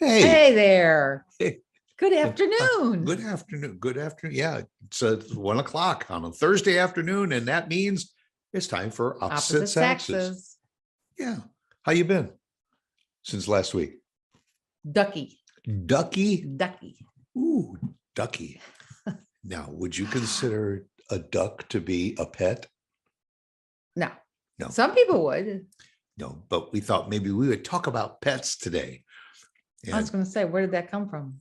Hey there. Hey. Good afternoon. Good afternoon. Good afternoon. Yeah, it's 1 o'clock on a Thursday afternoon, and that means it's time for opposite Saxes. Yeah. How you been since last week? Ducky. Ducky? Ducky. Ooh, ducky. Now, would you consider a duck to be a pet? No. No. Some people would. No, but we thought maybe we would talk about pets today. I was going to say, where did that come from?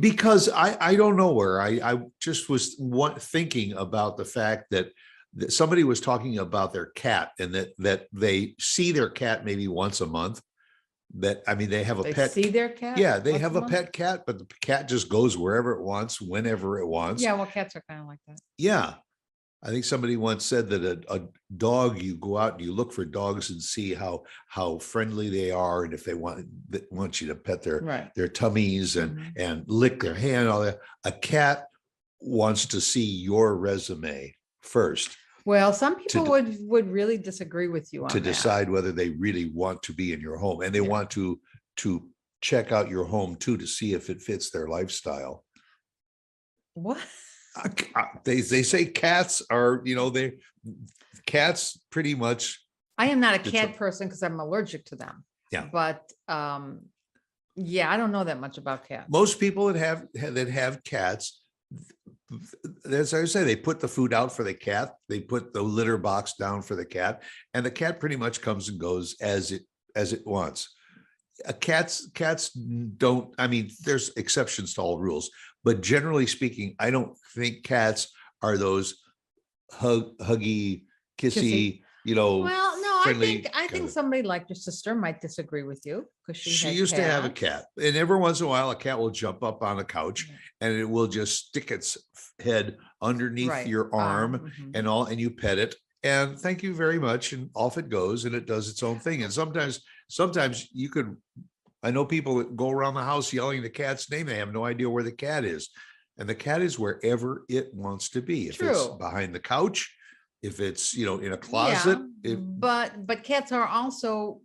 Because I don't know where I just was thinking about the fact that somebody was talking about their cat and that they see their cat maybe once a month. That I mean, they have a pet. See their cat? Yeah, they have a pet cat, but the cat just goes wherever it wants, whenever it wants. Yeah, well, cats are kind of like that. Yeah. I think somebody once said that a dog, you go out and you look for dogs and see how friendly they are, and if they want you to pet their tummies and lick their hand, all that. A cat wants to see your resume first. Well, some people would really disagree with you on to decide whether they really want to be in your home, and they want to check out your home too to see if it fits their lifestyle. What? They say cats are, cats pretty much. I am not a cat person because I'm allergic to them. Yeah. But yeah, I don't know that much about cats. Most people that have cats, as I say, they put the food out for the cat. They put the litter box down for the cat, and the cat pretty much comes and goes as it wants. Cats don't. I mean, there's exceptions to all rules. But generally speaking, I don't think cats are those huggy, kissy, Well, no, friendly I think somebody like your sister might disagree with you because she used to have a cat, and every once in a while, a cat will jump up on a couch and it will just stick its head underneath your arm and all, and you pet it, and thank you very much, and off it goes, and it does its own thing. And sometimes you could. I know people that go around the house yelling the cat's name. They have no idea where the cat is. And the cat is wherever it wants to be. If it's behind the couch, if it's, in a closet. Yeah, but cats are also,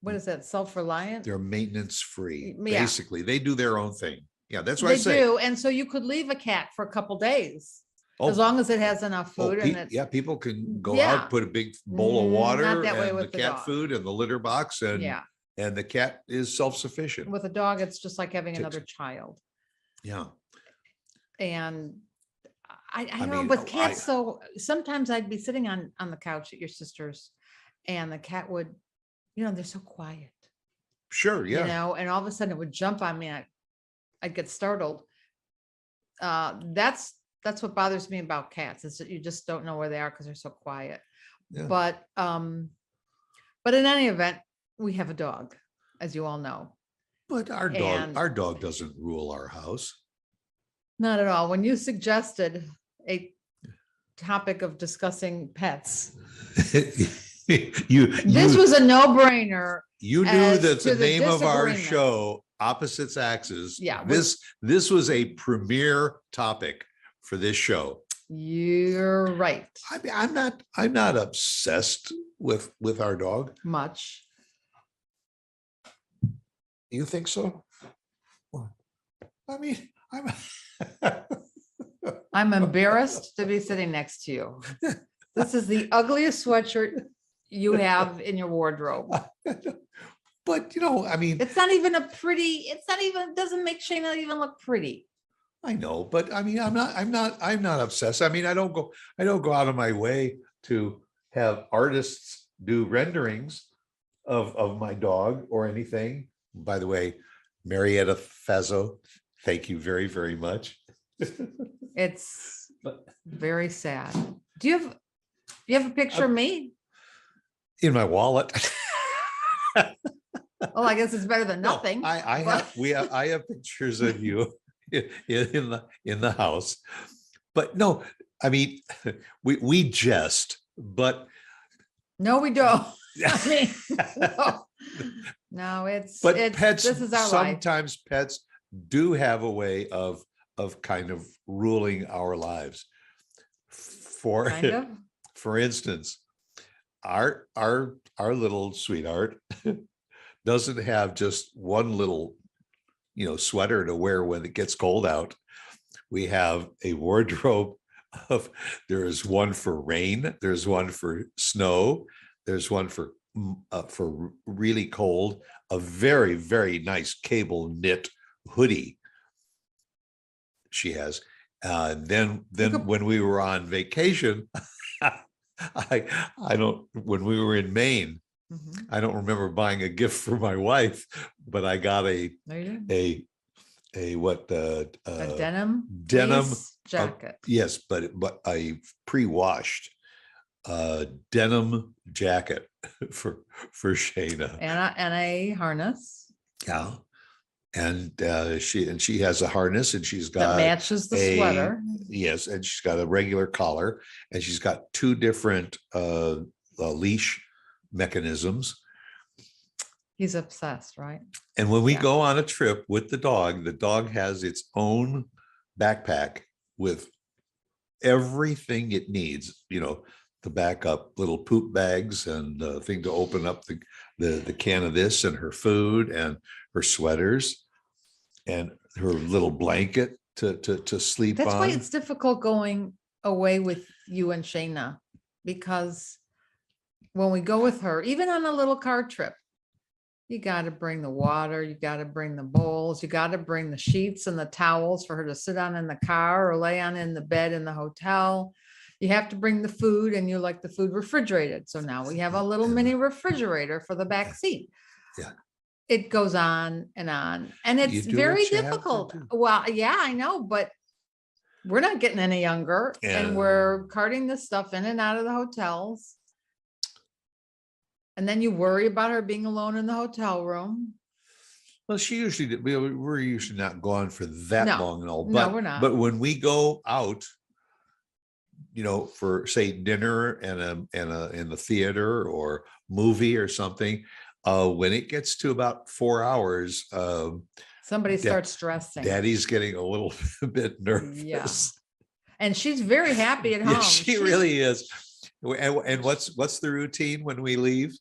what is that, self-reliant? They're maintenance free. Basically, they do their own thing. Yeah, that's what I say. They do. And so you could leave a cat for a couple days. As long as it has enough food. People can go out, put a big bowl of water and the cat food and the litter box. And the cat is self-sufficient. With a dog, it's just like having another child. Yeah. And I don't know, but cats, so sometimes I'd be sitting on the couch at your sister's, and the cat would, they're so quiet. Sure, yeah. And all of a sudden it would jump on me. I'd get startled. That's what bothers me about cats, is that you just don't know where they are because they're so quiet. Yeah. But in any event, we have a dog, as you all know. But our dog doesn't rule our house. Not at all. When you suggested a topic of discussing pets, this was a no-brainer. You knew that the name of our show, Opposite Saxes. Yeah. This was a premier topic for this show. You're right. I'm not obsessed with our dog much. You think so? I mean, I'm embarrassed to be sitting next to you. This is the ugliest sweatshirt you have in your wardrobe. But I mean, it's not even it doesn't make Shayna even look pretty. I know, but I mean, I'm not obsessed. I mean, I don't go out of my way to have artists do renderings of my dog or anything. By the way, Marietta Fazzo, thank you very, very much. It's very sad. Do you have a picture of me? In my wallet. Well, I guess it's better than nothing. No, I have pictures of you in the house. But no, I mean, we jest, but no, we don't. I mean, no, pets. This is our sometimes life. Pets do have a way of kind of ruling our lives. For instance, our little sweetheart doesn't have just one little, sweater to wear when it gets cold out. We have a wardrobe of, there is one for rain, there's one for snow, there's one for really cold, a very, very nice cable knit hoodie she has. Then when we were on vacation, when we were in Maine, I don't remember buying a gift for my wife, but I got a denim jacket. Yes, but a pre-washed denim jacket for Shayna and a harness. Yeah. And she has a harness, and she's got that matches the sweater. Yes, and she's got a regular collar, and she's got two different leash mechanisms. He's obsessed, right? And when we go on a trip with the dog has its own backpack with everything it needs, to back up little poop bags and a thing to open up the can of this, and her food and her sweaters and her little blanket to sleep on. That's why it's difficult going away with you and Shayna, because when we go with her, even on a little car trip, you got to bring the water, you got to bring the bowls, you got to bring the sheets and the towels for her to sit on in the car or lay on in the bed in the hotel. You have to bring the food, and you like the food refrigerated. So now we have a little mini refrigerator for the back seat. Yeah. It goes on, and it's very difficult. Well, yeah, I know, but we're not getting any younger, and we're carting this stuff in and out of the hotels. And then you worry about her being alone in the hotel room. Well, we're usually not gone for that long and all, but no, we're not. But when we go out, for say dinner and in the theater or movie or something, when it gets to about 4 hours, somebody starts stressing. Daddy's getting a little bit nervous. Yeah. And she's very happy at home. Yeah, she really is. And what's the routine when we leave?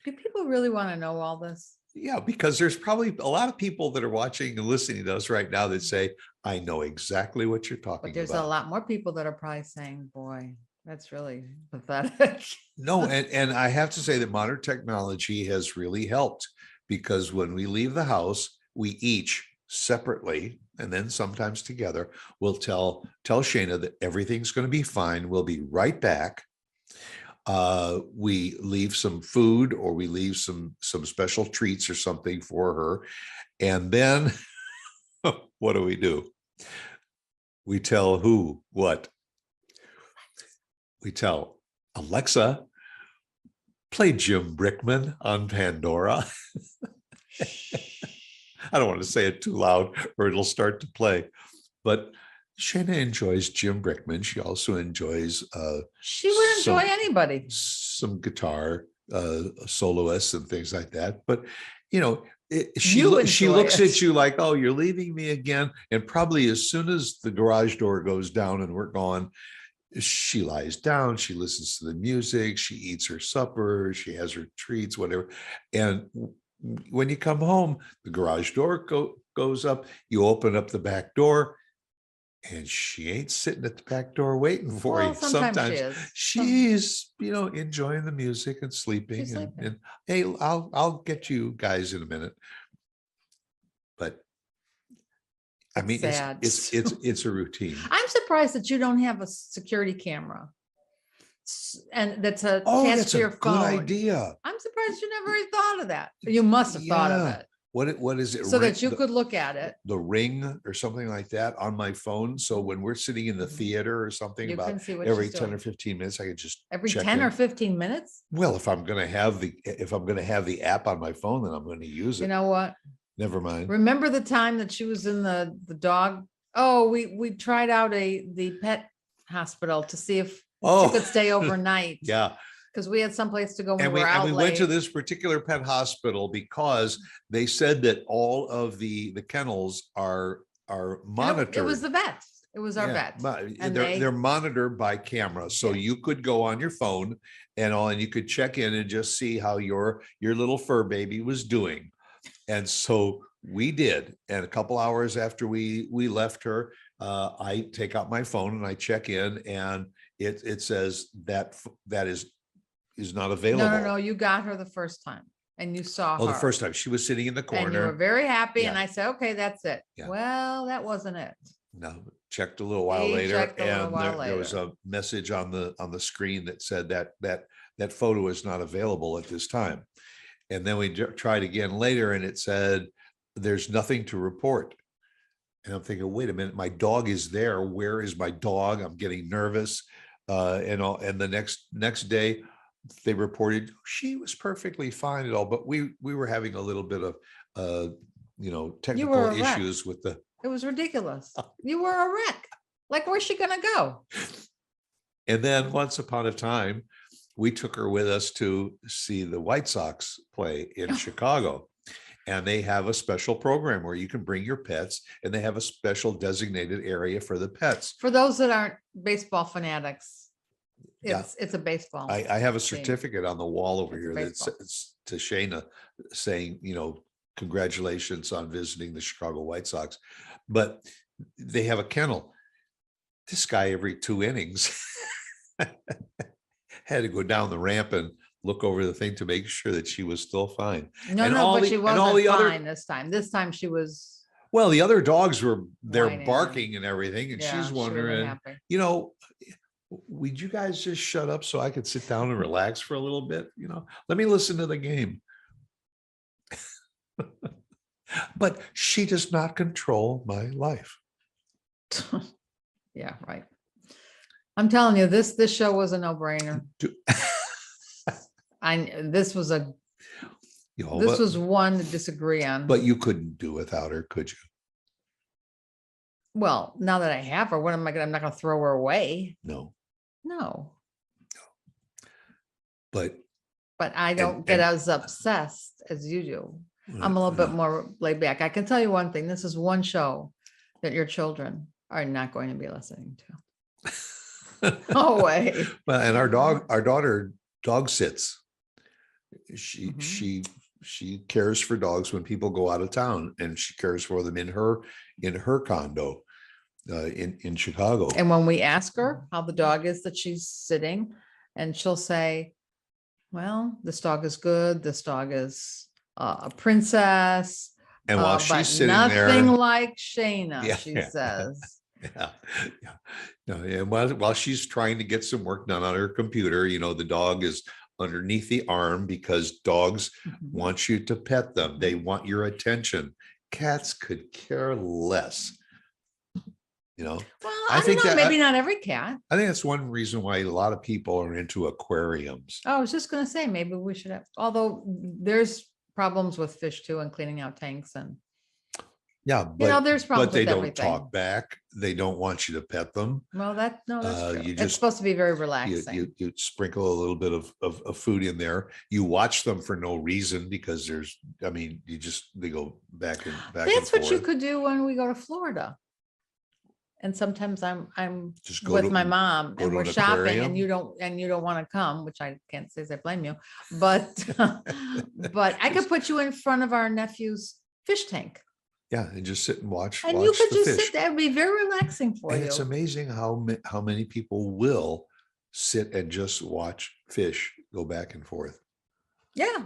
Do people really want to know all this? Yeah, because there's probably a lot of people that are watching and listening to us right now that say, I know exactly what you're talking about. But there's a lot more people that are probably saying, boy, that's really pathetic. No, and I have to say that modern technology has really helped, because when we leave the house, we each separately and then sometimes together will tell Shayna that everything's going to be fine. We'll be right back. We leave some food, or we leave some special treats or something for her. And then what do? We tell who what? We tell Alexa, play Jim Brickman on Pandora. I don't want to say it too loud or it'll start to play, but Shayna enjoys Jim Brickman. She also enjoys she would enjoy anybody, some guitar soloists and things like that. But she looks at you like, oh, you're leaving me again. And probably as soon as the garage door goes down and we're gone, she lies down, she listens to the music, she eats her supper, she has her treats, whatever. And when you come home, the garage door goes up, you open up the back door, and she ain't sitting at the back door waiting for you. Sometimes she's enjoying the music and sleeping. And hey, I'll get you guys in a minute. But I mean, it's a routine. I'm surprised that you don't have a security camera, and that's attached to your phone. Good idea. I'm surprised you never thought of that. You must have thought of it. What is it? So that you could look at it. The Ring or something like that on my phone. So when we're sitting in the theater or something, about every 10 or 15 minutes, I could just every 10 or 15 minutes. Well, if I'm going to have the app on my phone, then I'm going to use it. You know what? Never mind. Remember the time that she was in the dog? Oh, we tried out the pet hospital to see if she could stay overnight. Yeah. Because we had someplace to go when we went to this particular pet hospital because they said that all of the kennels are monitored. It was the vet. It was our vet. But And they're monitored by camera. So you could go on your phone and you could check in and just see how your little fur baby was doing. And so we did. And a couple hours after we left her, I take out my phone and I check in, and it says that is not available. No. You got her the first time and you saw her. Oh, the first time she was sitting in the corner. And you were very happy. Yeah. And I said, okay, that's it. Yeah. Well, that wasn't it. No, checked a little while later, and there was a message on the screen that said that photo is not available at this time. And then we tried again later, and it said there's nothing to report. And I'm thinking, wait a minute, my dog is there. Where is my dog? I'm getting nervous. And the next day they reported she was perfectly fine at all, but we were having a little bit of technical issues with the. It was ridiculous. You were a wreck. Like, where's she gonna go? And then once upon a time, we took her with us to see the White Sox play in Chicago. And they have a special program where you can bring your pets, and they have a special designated area for the pets. For those that aren't baseball fanatics, it's a baseball. I have a certificate on the wall over here that baseball. says to Shayna saying, congratulations on visiting the Chicago White Sox. But they have a kennel. This guy, every 2 innings, had to go down the ramp and look over the thing to make sure that she was still fine. But she wasn't fine this time. This time she was. Well, the other dogs were whining. Barking and everything, and she's wondering, would you guys just shut up so I could sit down and relax for a little bit? Let me listen to the game. But she does not control my life. Yeah, right. I'm telling you, this show was a no-brainer. This was one to disagree on. But you couldn't do without her, could you? Well, now that I have her, I'm not going to throw her away. No. But I don't get as obsessed as you do. I'm a little bit more laid back. I can tell you one thing. This is one show that your children are not going to be listening to. No way. Well, and our daughter dog sits. She cares for dogs when people go out of town, and she cares for them in her condo in Chicago. And when we ask her how the dog is that she's sitting, and she'll say, well, this dog is good. This dog is a princess. And while she's sitting there, nothing like Shayna, she says. Yeah. While she's trying to get some work done on her computer, the dog is underneath the arm, because dogs want you to pet them. They want your attention. Cats could care less. Well, I think don't know, maybe not every cat. I think that's one reason why a lot of people are into aquariums. I was just going to say, maybe we should have, although there's problems with fish too, and cleaning out tanks, and but there's problems, but they with don't everything. talk back. They don't want you to pet them. Well, that's true. It's just supposed to be very relaxing. You sprinkle a little bit of food in there. You watch them for no reason, because they go back and back. That's and what forth. you could do when we go to Florida. And sometimes I'm Just with my mom, and we're shopping, aquarium. and you don't want to come, which I can't say as I blame you, but but I could put you in front of our nephew's fish tank. Yeah, and just sit and watch. And you could just sit there. It'd be very relaxing for you. It's amazing how many people will sit and just watch fish go back and forth. Yeah.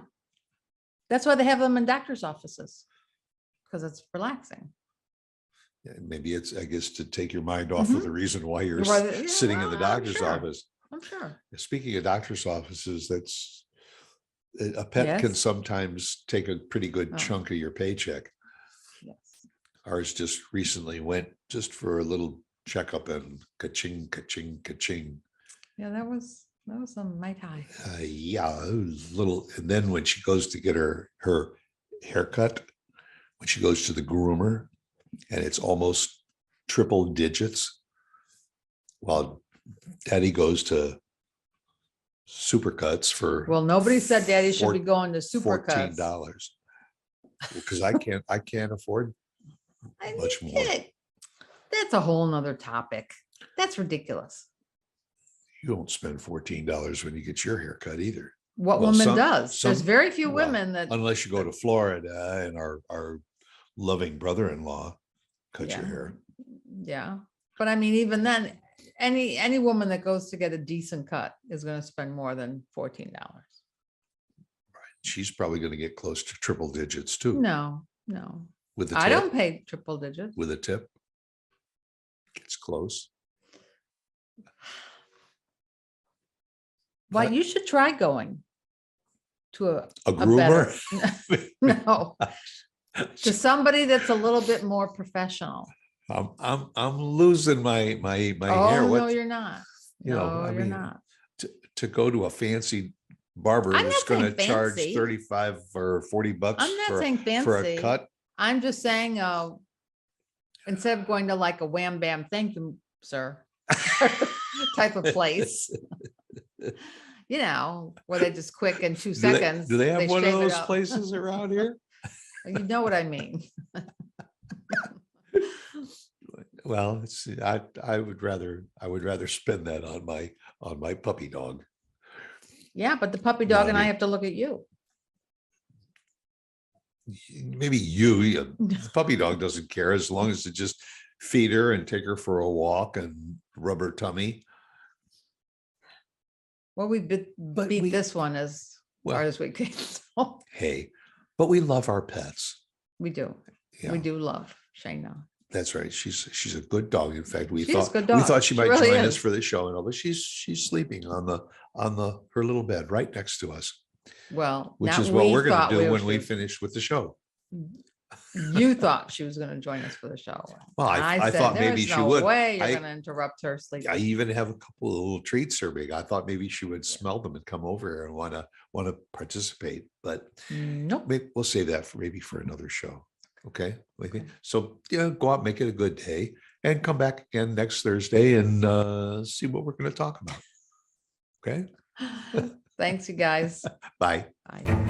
That's why they have them in doctor's offices, because it's relaxing. Yeah, maybe it's, I guess, to take your mind off of the reason why you're sitting in the doctor's office. I'm sure. Speaking of doctor's offices, that's a pet can sometimes take a pretty good chunk of your paycheck. Yes. Ours just recently went just for a little checkup, and ka-ching, ka-ching, ka-ching. Yeah, that was a mite high. Yeah, it was little. And then when she goes to get her haircut, when she goes to the groomer, and it's almost triple digits, while Daddy goes to Supercuts for. Well, nobody said Daddy should be going to Supercuts. $14, because I can't afford much more. That's a whole nother topic. That's ridiculous. You don't spend $14 when you get your hair cut either. What Well, woman does? There's very few well, women that, unless you go to Florida and our loving brother-in-law cut your Yeah. hair. yeah. But I mean, even then, any woman that goes to get a decent cut is going to spend more than $14. She's probably going to get close to triple digits too. No. With the I tip, don't pay triple digits. with a tip. It's close. Why, you should try going to a groomer. no, to somebody that's a little bit more professional. I'm losing my hair. Oh, no, you're not. You know, No, I you're mean, not. to go to a fancy barber I'm that's not going to saying charge fancy. 35 or 40 bucks I'm not saying for a fancy. cut. I'm just saying, instead of going to like a wham bam, thank you, sir, type of place, you know, where they just quick in 2 seconds. Do they have one of shave it those up. places around here? You know what I mean? Well, I would rather spend that on my puppy dog. Yeah, but the puppy dog No, and I I mean- have to look at you. Maybe the puppy dog doesn't care as long as it just feed her and take her for a walk and rub her tummy. Well, we beat this one as far as we can. So Hey, but we love our pets. we do. Yeah. We do love Shayna. That's right. She's a good dog. In fact, we She is a good thought dog. she She might really join us is. for the show, and all, but she's sleeping on her little bed right next to us, Well, which now is what we we're going thought to do when we should- finish with the show. You thought she was going to join us for the show. Well, I said, thought maybe "There's she no would. way you're I- going to interrupt her sleep. I even have a couple of little treats serving. I thought maybe she would smell them and come over here and want to participate, but Nope. we'll save that for another show. Okay. So yeah, go out, make it a good day, and come back again next Thursday and see what we're going to talk about. Okay. Thanks, you guys. Bye. Bye.